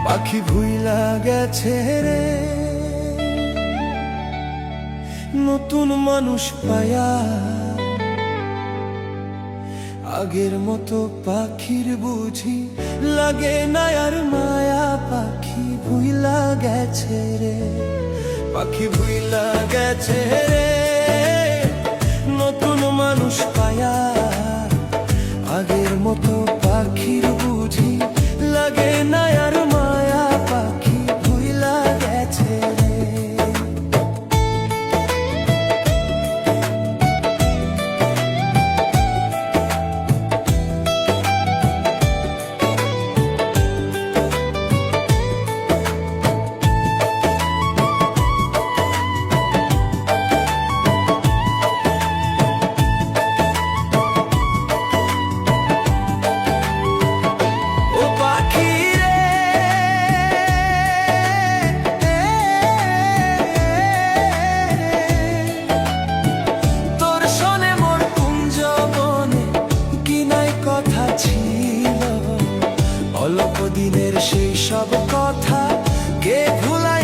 পাখি ভুইলা গেছে রে নতুন মানুষ পায়া, আগের মতো পাখির বুঝি লাগে না আর মায়া। পাখি ভুইলা গেছে রে, পাখি ভুইলা গেছে রে নতুন মানুষ পায়া, আগের মতো পাখির বুঝি লাগে না আর মায়া। পাখি ভুইলা গেছে রে। অল্প দিনের সেই সব কথা কে ভুলা